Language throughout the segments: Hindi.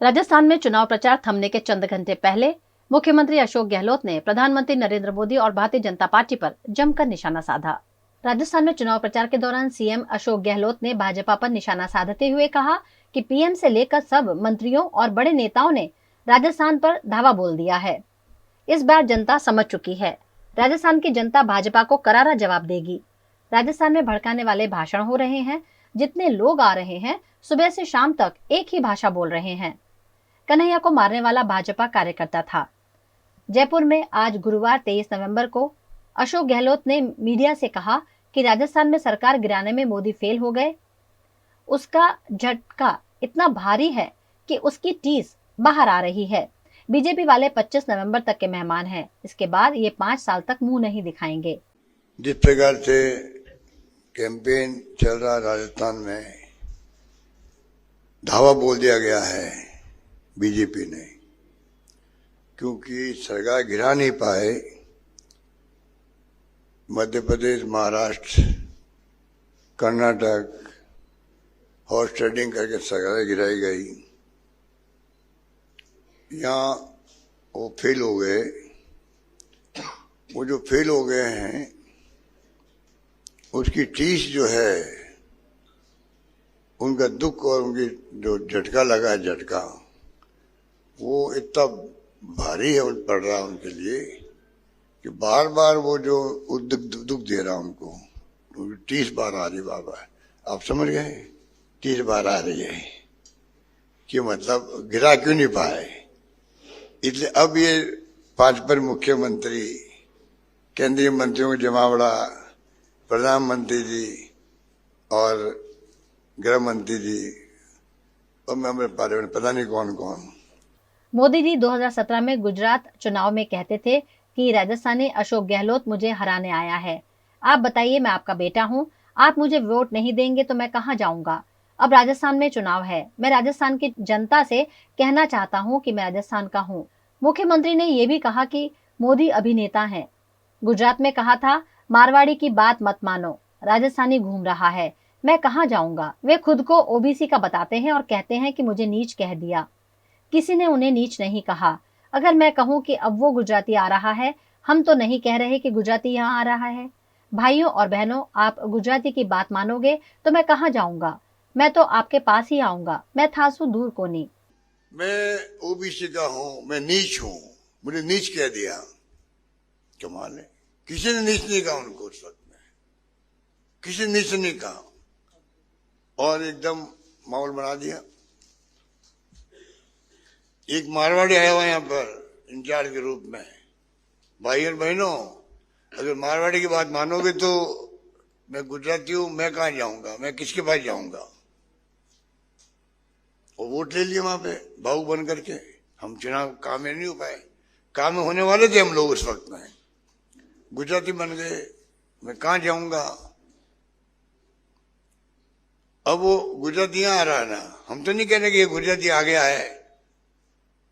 राजस्थान में चुनाव प्रचार थमने के चंद घंटे पहले मुख्यमंत्री अशोक गहलोत ने प्रधानमंत्री नरेंद्र मोदी और भारतीय जनता पार्टी पर जमकर निशाना साधा। राजस्थान में चुनाव प्रचार के दौरान सीएम अशोक गहलोत ने भाजपा पर निशाना साधते हुए कहा कि पीएम से लेकर सब मंत्रियों और बड़े नेताओं ने राजस्थान पर धावा बोल दिया है। इस बार जनता समझ चुकी है। राजस्थान की जनता भाजपा को करारा जवाब देगी। राजस्थान में भड़काने वाले भाषण हो रहे हैं। जितने लोग आ रहे हैं सुबह से शाम तक एक ही भाषा बोल रहे हैं। कन्हैया को मारने वाला भाजपा कार्यकर्ता था। जयपुर में आज गुरुवार 23 नवंबर को अशोक गहलोत ने मीडिया से कहा कि राजस्थान में सरकार गिराने में मोदी फेल हो गए। उसका झटका इतना भारी है कि उसकी टीस बाहर आ रही है। बीजेपी वाले 25 नवंबर तक के मेहमान हैं। इसके बाद ये 5 साल तक मुंह नहीं दिखाएंगे। जिस प्रकार से कैंपेन चल रहा राजस्थान में, धावा बोल दिया गया है बीजेपी ने, क्योंकि सरकार गिरा नहीं पाए। मध्य प्रदेश, महाराष्ट्र, कर्नाटक हॉर्स ट्रेडिंग करके सरकार गिराई गई। यहाँ वो फेल हो गए। वो जो फेल हो गए हैं उसकी टीस जो है, उनका दुख और उनकी जो झटका लगा है, झटका वो इतना भारी है पड़ रहा है उनके लिए कि बार बार वो जो दुख दे रहा उनको, 30 बार आ रही बार बार। आप समझ गए, 30 बार आ रही है कि मतलब गिरा क्यों नहीं पाए। इसलिए अब ये 5 पर मुख्यमंत्री, केंद्रीय मंत्रियों का जमावड़ा, प्रधानमंत्री जी और गृह मंत्री जी और मेंबर पार्लियामेंट, पता नहीं कौन कौन। मोदी जी 2017 में गुजरात चुनाव में कहते थे कि राजस्थानी अशोक गहलोत मुझे हराने आया है। आप बताइए, मैं आपका बेटा हूं, आप मुझे वोट नहीं देंगे तो मैं कहां जाऊंगा। अब राजस्थान में चुनाव है। मैं राजस्थान की जनता से कहना चाहता हूं कि मैं राजस्थान का हूं। मुख्यमंत्री ने यह भी कहा कि मोदी अभिनेता हैं। गुजरात में कहा था, मारवाड़ी की बात मत मानो, राजस्थानी घूम रहा है, मैं कहां जाऊंगा। वे खुद को ओबीसी का बताते हैं और कहते हैं कि मुझे नीच कह दिया। किसी ने उन्हें नीच नहीं कहा। अगर मैं कहूं कि अब वो गुजराती आ रहा है, हम तो नहीं कह रहे कि गुजराती यहाँ आ रहा है। भाइयों और बहनों, आप गुजराती की बात मानोगे तो मैं कहां जाऊंगा। मैं तो आपके पास ही आऊंगा। मैं थासू दूर को नहीं। मैं ओबीसी का हूं, मैं नीच हूं, मुझे नीच कह दिया। कमाल है, किसी ने नीच नहीं कहा उनको उस वक्त में, किसी ने नीच नहीं कहा और एकदम माहौल बना दिया। एक मारवाड़ी आया हुआ यहाँ पर इंचार्ज के रूप में। भाई और बहनों, अगर मारवाड़ी की बात मानोगे तो मैं गुजराती हूं, मैं कहां जाऊंगा, मैं किसके पास जाऊंगा। और वोट ले लिए वहां पे भावुक बन करके। हम चुनाव काम में नहीं हो पाए, काम में होने वाले थे हम लोग उस वक्त में। गुजराती बन गए, मैं कहां जाऊंगा। अब वो गुजराती यहां आ रहा है ना, हम तो नहीं कह रहे कि ये गुजराती आ गया है।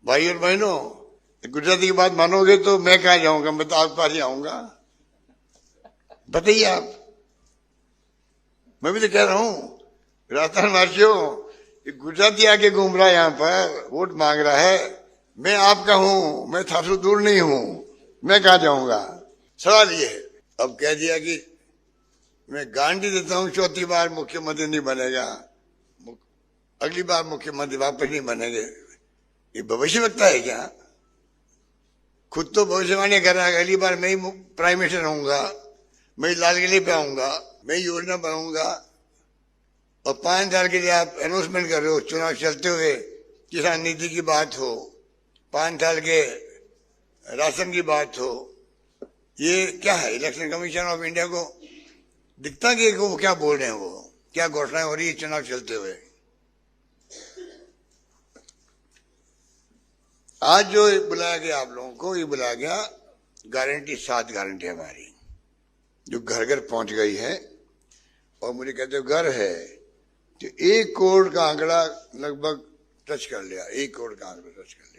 भाई और बहनों, गुजराती की बात मानोगे तो मैं कहां जाऊंगा, मैं तो आपके पास ही आऊंगा। बताइए आप। मैं भी तो कह रहा हूं राजस्थान वासियों, गुजराती आके घूम रहा है यहाँ पर, वोट मांग रहा है। मैं आपका हूं, मैं थासू दूर नहीं हूं, मैं कहां जाऊंगा। सवाल ये है। अब कह दिया कि मैं गारंटी देता हूं 4थी बार मुख्यमंत्री नहीं बनेगा, अगली बार मुख्यमंत्री वापस नहीं बनेंगे। ये भविष्यवक्ता है क्या? खुद तो भविष्यवाणी कर रहा है, अगली बार मैं ही प्राइम मिनिस्टर होऊंगा, मैं ही लाल किले पे आऊंगा, मैं ही योजना बनाऊंगा। और 5 साल के लिए आप अनाउंसमेंट कर रहे हो, चुनाव चलते हुए किसान नीति की बात हो, 5 साल के राशन की बात हो। ये क्या है? इलेक्शन कमीशन ऑफ इंडिया को दिखता कि वो क्या बोल रहे हैं, वो क्या घोषणाएं हो रही है चुनाव चलते हुए। आज जो बुलाया गया आप लोगों को, ये बुलाया गया गारंटी, 7 गारंटी हमारी जो घर घर पहुंच गई है। और मुझे कहते हो घर है तो 1 करोड़ का आंकड़ा लगभग टच कर लिया, 1 करोड़ का आंकड़ा टच कर लिया।